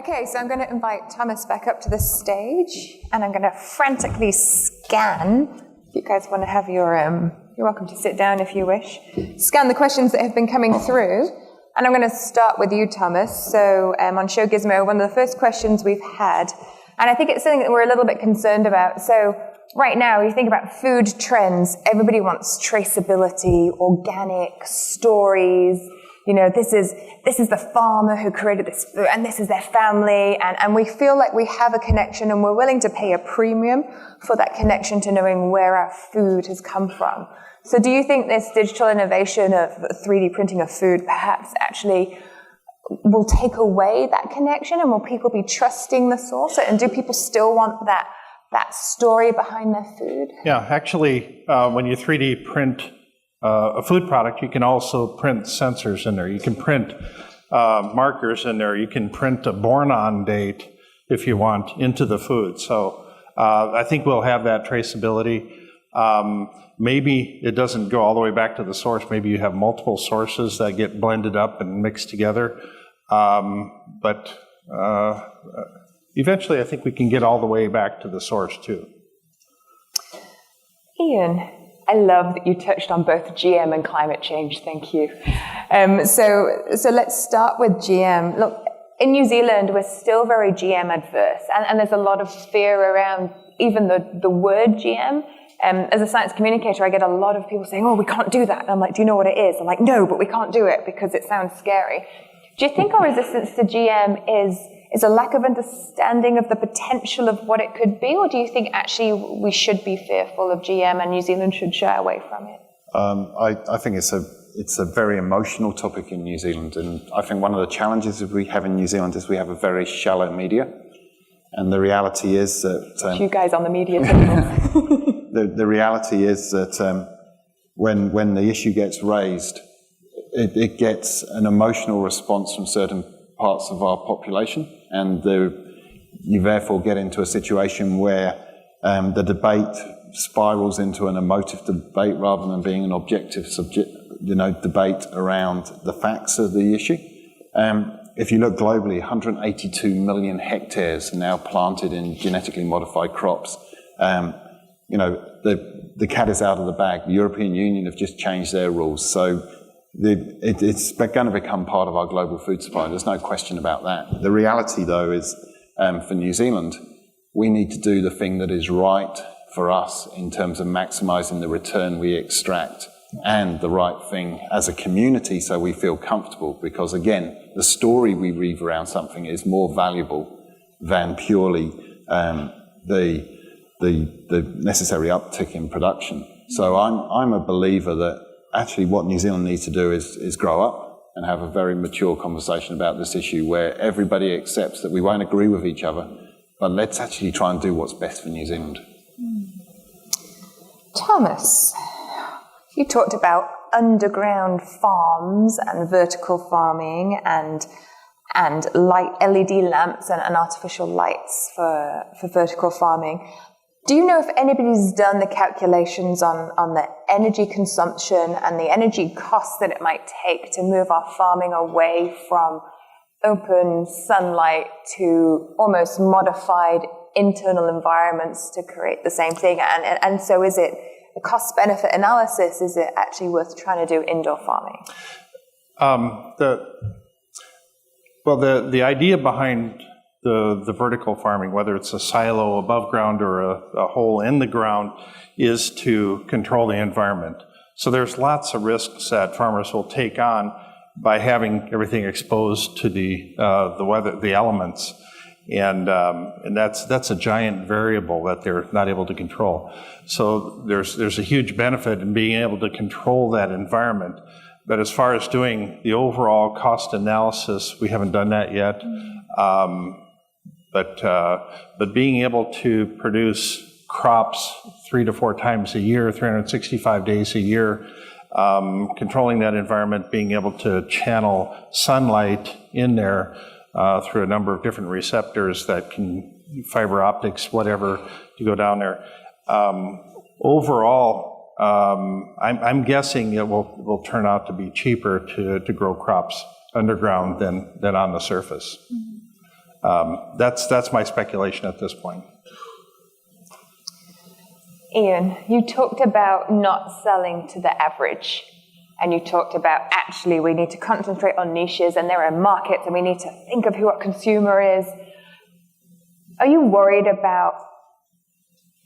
Okay, so I'm going to invite Thomas back up to the stage, and I'm going to frantically scan. If you guys want to have your, you're welcome to sit down if you wish. Scan the questions that have been coming through, and I'm going to start with you, Thomas. So on Show Gizmo, one of the first questions we've had, and I think it's something that we're a little bit concerned about. So right now, you think about food trends, everybody wants traceability, organic stories. You know, this is the farmer who created this food, and this is their family, and we feel like we have a connection, and we're willing to pay a premium for that connection to knowing where our food has come from. So do you think this digital innovation of 3D printing of food perhaps actually will take away that connection, and will people be trusting the source? And do people still want that story behind their food? Yeah, actually, when you 3D print a food product, you can also print sensors in there. You can print markers in there. You can print a born-on date, if you want, into the food. So I think we'll have that traceability. Maybe it doesn't go all the way back to the source. Maybe you have multiple sources that get blended up and mixed together. But eventually, I think we can get all the way back to the source, too. Ian, I love that you touched on both GM and climate change. Thank you. So let's start with GM. Look, in New Zealand, we're still very GM adverse, and there's a lot of fear around even the word GM. As a science communicator, I get a lot of people saying, "Oh, we can't do that." And I'm like, "Do you know what it is?" I'm like, "No, but we can't do it because it sounds scary." Do you think our resistance to GM is a lack of understanding of the potential of what it could be, or do you think actually we should be fearful of GM and New Zealand should shy away from it? I think it's a very emotional topic in New Zealand, and I think one of the challenges that we have in New Zealand is we have a very shallow media, and the reality is that you guys on the media table. the reality is that when the issue gets raised, it gets an emotional response from certain parts of our population, and you therefore get into a situation where the debate spirals into an emotive debate rather than being an objective debate around the facts of the issue. If you look globally, 182 million hectares are now planted in genetically modified crops. The cat is out of the bag. The European Union have just changed their rules, so it's going to become part of our global food supply. There's no question about that. The reality, though, is for New Zealand, we need to do the thing that is right for us in terms of maximising the return we extract, and the right thing as a community so we feel comfortable. Because, again, the story we weave around something is more valuable than purely the necessary uptick in production. So I'm a believer that actually what New Zealand needs to do is grow up and have a very mature conversation about this issue where everybody accepts that we won't agree with each other, but let's actually try and do what's best for New Zealand. Thomas, you talked about underground farms and vertical farming and light LED lamps and artificial lights for vertical farming. Do you know if anybody's done the calculations on the energy consumption and the energy costs that it might take to move our farming away from open sunlight to almost modified internal environments to create the same thing? And so is it a cost-benefit analysis? Is it actually worth trying to do indoor farming? The idea behind the vertical farming, whether it's a silo above ground or a hole in the ground, is to control the environment. So there's lots of risks that farmers will take on by having everything exposed to the weather, the elements, and that's a giant variable that they're not able to control. So there's a huge benefit in being able to control that environment. But as far as doing the overall cost analysis, we haven't done that yet. But being able to produce crops 3 to 4 times a year, 365 days a year, controlling that environment, being able to channel sunlight in there through a number of different receptors that can, fiber optics, whatever, to go down there. Overall, I'm guessing it will turn out to be cheaper to grow crops underground than on the surface. That's my speculation at this point. Ian, you talked about not selling to the average, and you talked about actually we need to concentrate on niches, and there are markets, and we need to think of who our consumer is. Are you worried about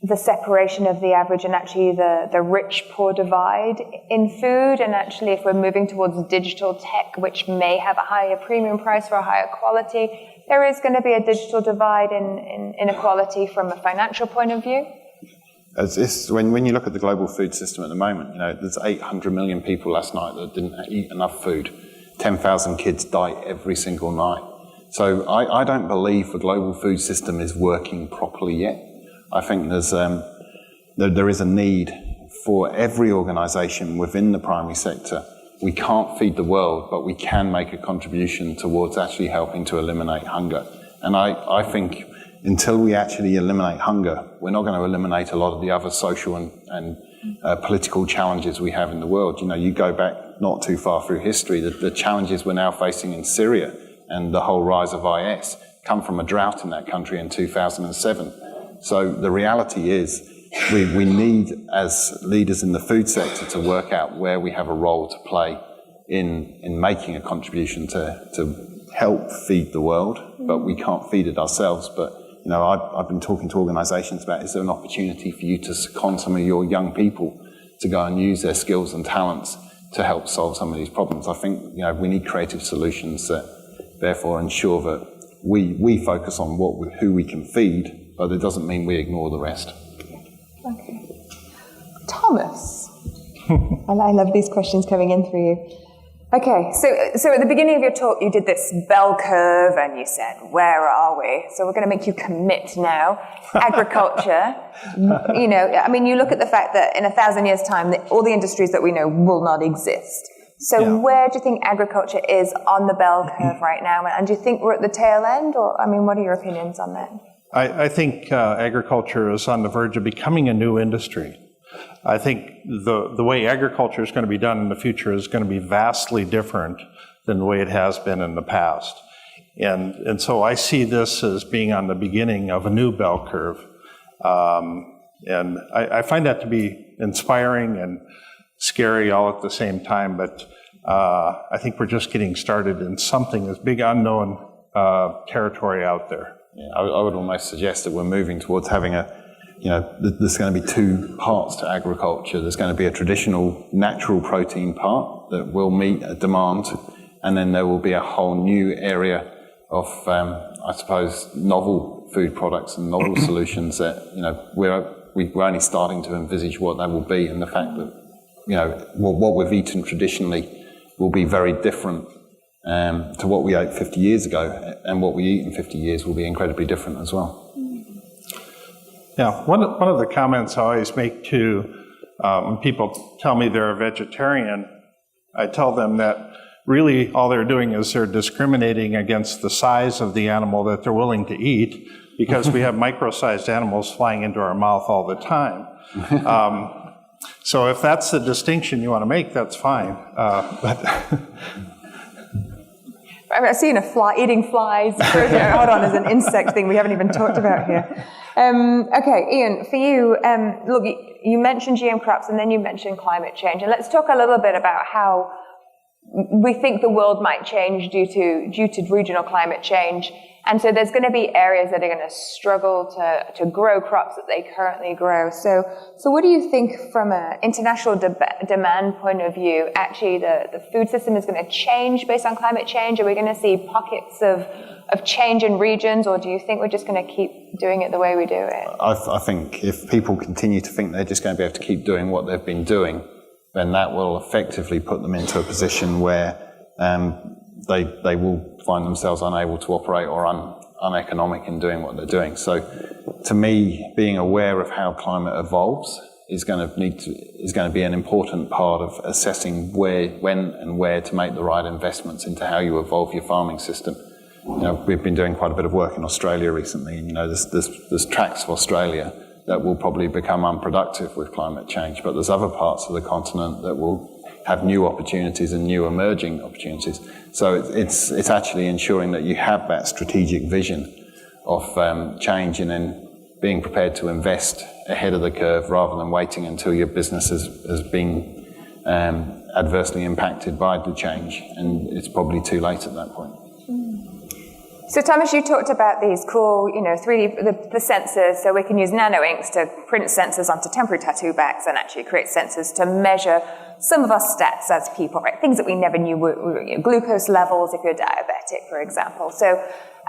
the separation of the average and actually the rich-poor divide in food, and actually if we're moving towards digital tech, which may have a higher premium price for a higher quality, there is going to be a digital divide in inequality from a financial point of view? When you look at the global food system at the moment, there's 800 million people last night that didn't eat enough food. 10,000 kids die every single night. So I don't believe the global food system is working properly yet. I think there is a need for every organisation within the primary sector. We can't feed the world, but we can make a contribution towards actually helping to eliminate hunger. And I think until we actually eliminate hunger, we're not going to eliminate a lot of the other social and political challenges we have in the world. You go back not too far through history, the challenges we're now facing in Syria and the whole rise of IS come from a drought in that country in 2007. So the reality is we need, as leaders in the food sector, to work out where we have a role to play in making a contribution to help feed the world, but we can't feed it ourselves. But I've been talking to organisations about, is there an opportunity for you to second some of your young people to go and use their skills and talents to help solve some of these problems? I think we need creative solutions that therefore ensure that we focus on who we can feed, but it doesn't mean we ignore the rest. Okay. Thomas. I love these questions coming in through you. Okay, so at the beginning of your talk, you did this bell curve, and you said, where are we? So we're going to make you commit now. Agriculture, you look at the fact that in 1,000 years' time, all the industries that we know will not exist. So where do you think agriculture is on the bell curve right now? And do you think we're at the tail end? Or, what are your opinions on that? I think agriculture is on the verge of becoming a new industry. I think the way agriculture is going to be done in the future is going to be vastly different than the way it has been in the past. And so I see this as being on the beginning of a new bell curve. And I find that to be inspiring and scary all at the same time, but I think we're just getting started in something, this big unknown territory out there. Yeah, I would almost suggest that we're moving towards having there's going to be two parts to agriculture. There's going to be a traditional natural protein part that will meet a demand, and then there will be a whole new area of, novel food products and novel solutions that, we're only starting to envisage what they will be, and the fact that, what we've eaten traditionally will be very different to what we ate 50 years ago, and what we eat in 50 years will be incredibly different as well. Yeah, one of the comments I always make when people tell me they're a vegetarian, I tell them that really all they're doing is they're discriminating against the size of the animal that they're willing to eat, because we have micro-sized animals flying into our mouth all the time. So if that's the distinction you want to make, that's fine. I've seen a fly eating flies. Hold on, there's an insect thing we haven't even talked about here. Okay, Ian, for you, look, you mentioned GM crops and then you mentioned climate change. And let's talk a little bit about how we think the world might change due to regional climate change. And so there's going to be areas that are going to struggle to grow crops that they currently grow. So what do you think from an international demand point of view? Actually, the food system is going to change based on climate change? Are we going to see pockets of change in regions, or do you think we're just going to keep doing it the way we do it? I think if people continue to think they're just going to be able to keep doing what they've been doing, then that will effectively put them into a position where they will find themselves unable to operate or uneconomic in doing what they're doing. So to me, being aware of how climate evolves is going to be an important part of assessing when and where to make the right investments into how you evolve your farming system. We've been doing quite a bit of work in Australia recently, and there's tracts of Australia that will probably become unproductive with climate change, but there's other parts of the continent that will have new opportunities and new emerging opportunities. So it's actually ensuring that you have that strategic vision of change and then being prepared to invest ahead of the curve rather than waiting until your business has been adversely impacted by the change, and it's probably too late at that point. So Thomas, you talked about these cool, 3D, the sensors, so we can use nano inks to print sensors onto temporary tattoo backs and actually create sensors to measure some of our stats as people, right? Things that we never knew were glucose levels if you're diabetic, for example. So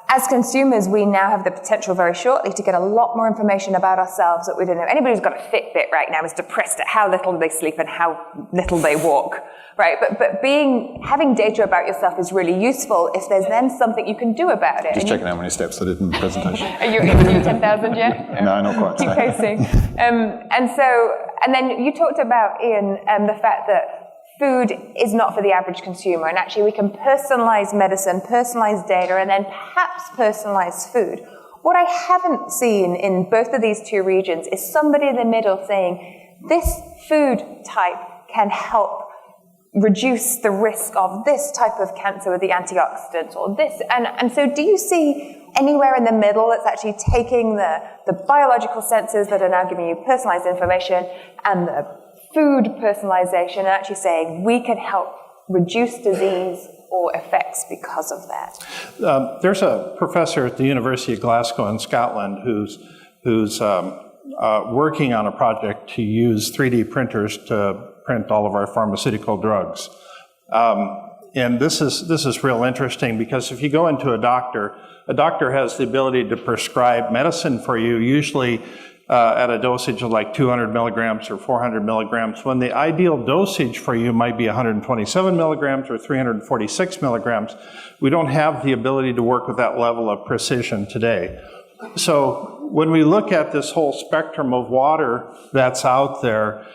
as consumers, we now have the potential very shortly to get a lot more information about ourselves that we don't know. Anybody who's got a Fitbit right now is depressed at how little they sleep and how little they walk, right? But having data about yourself is really useful if there's then something you can do about it. Just checking how many steps I did in the presentation. Are you at 10,000 yet? No, not quite. Keep pacing. And then you talked about, Ian, the fact that food is not for the average consumer, and actually we can personalize medicine, personalize data, and then perhaps personalize food. What I haven't seen in both of these two regions is somebody in the middle saying, this food type can help reduce the risk of this type of cancer with the antioxidants, or this. And so do you see anywhere in the middle that's actually taking the biological sensors that are now giving you personalized information and the food personalization and actually saying we can help reduce disease or effects because of that? There's a professor at the University of Glasgow in Scotland who's working on a project to use 3D printers to print all of our pharmaceutical drugs. And this is real interesting because if you go into a doctor has the ability to prescribe medicine for you, usually at a dosage of like 200 milligrams or 400 milligrams, when the ideal dosage for you might be 127 milligrams or 346 milligrams. We don't have the ability to work with that level of precision today. So when we look at this whole spectrum of water that's out there,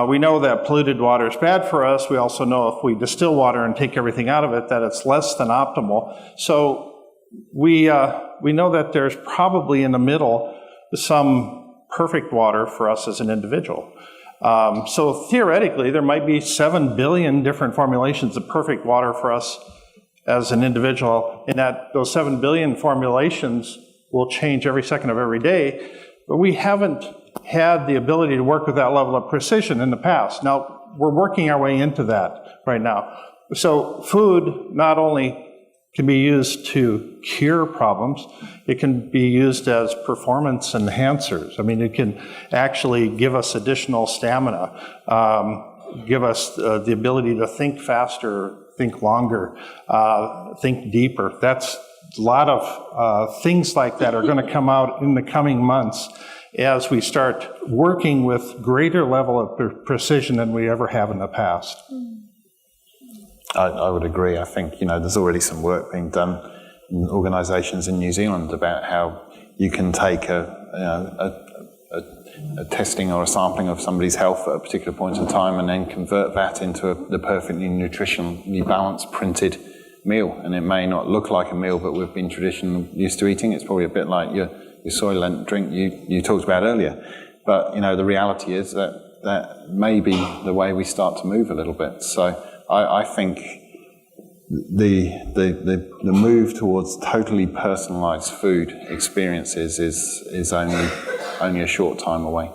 we know that polluted water is bad for us. We also know if we distill water and take everything out of it, that it's less than optimal. So we know that there's probably in the middle some perfect water for us as an individual. So theoretically, there might be 7 billion different formulations of perfect water for us as an individual, and that those 7 billion formulations will change every second of every day, but we haven't had the ability to work with that level of precision in the past. Now, we're working our way into that right now. So food not only can be used to cure problems, it can be used as performance enhancers. I mean, it can actually give us additional stamina, give us the ability to think faster, think longer, think deeper. That's a lot of things like that are going to come out in the coming months as we start working with greater level of precision than we ever have in the past. I would agree. I think, there's already some work being done in organisations in New Zealand about how you can take a testing or a sampling of somebody's health at a particular point in time and then convert that into the perfectly nutritionally balanced printed meal. And it may not look like a meal, but we've been traditionally used to eating. It's probably a bit like your Soylent drink you talked about earlier. But, the reality is that may be the way we start to move a little bit. So I think the move towards totally personalised food experiences is only a short time away.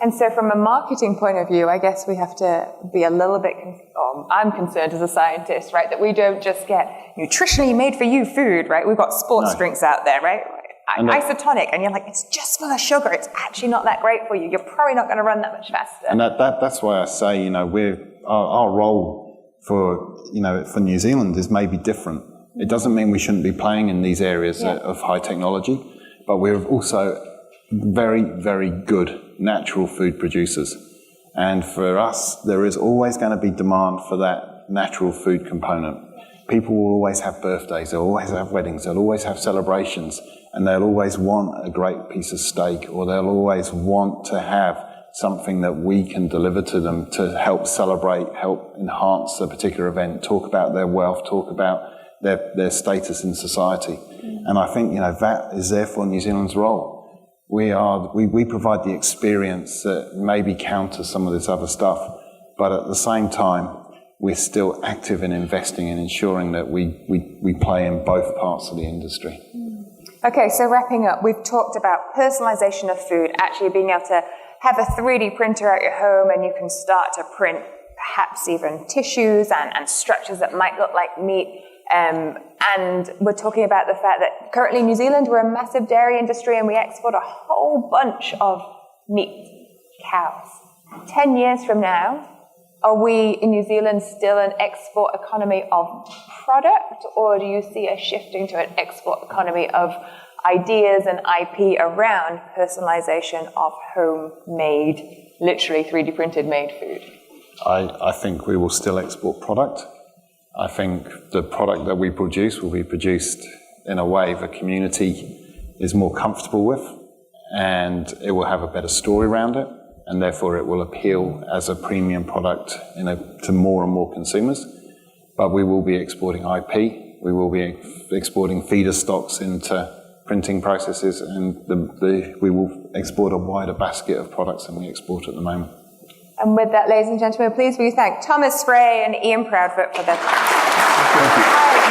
And so from a marketing point of view, I guess we have to be a little bit, I'm concerned as a scientist, right, that we don't just get nutritionally made for you food, right? We've got sports drinks out there, right? Isotonic, and you're like, it's just full of sugar. It's actually not that great for you. You're probably not going to run that much faster. And that's why I say, our role for New Zealand is maybe different. It doesn't mean we shouldn't be playing in these areas of high technology, but we're also very, very good natural food producers. And for us, there is always going to be demand for that natural food component. People will always have birthdays, they'll always have weddings, they'll always have celebrations, and they'll always want a great piece of steak, or they'll always want to have something that we can deliver to them to help celebrate, help enhance a particular event, talk about their wealth, talk about their status in society. And I think, that is therefore New Zealand's role. We provide the experience that maybe counters some of this other stuff. but at the same time, we're still active in investing and ensuring that we play in both parts of the industry. Okay, so wrapping up, we've talked about personalization of food, actually being able to have a 3D printer at your home and you can start to print perhaps even tissues and structures that might look like meat. And we're talking about the fact that currently in New Zealand, we're a massive dairy industry and we export a whole bunch of meat, cows. 10 years from now, are we in New Zealand still an export economy of product, or do you see us shifting to an export economy of ideas and IP around personalization of homemade, literally 3D printed made food? I think we will still export product. I think the product that we produce will be produced in a way the community is more comfortable with, and it will have a better story around it, and therefore it will appeal as a premium product to more and more consumers. But we will be exporting IP, we will be exporting feeder stocks into printing processes, and we will export a wider basket of products than we export at the moment. And with that, ladies and gentlemen, please will you thank Thomas Spray and Ian Proudfoot for their time. Thank you.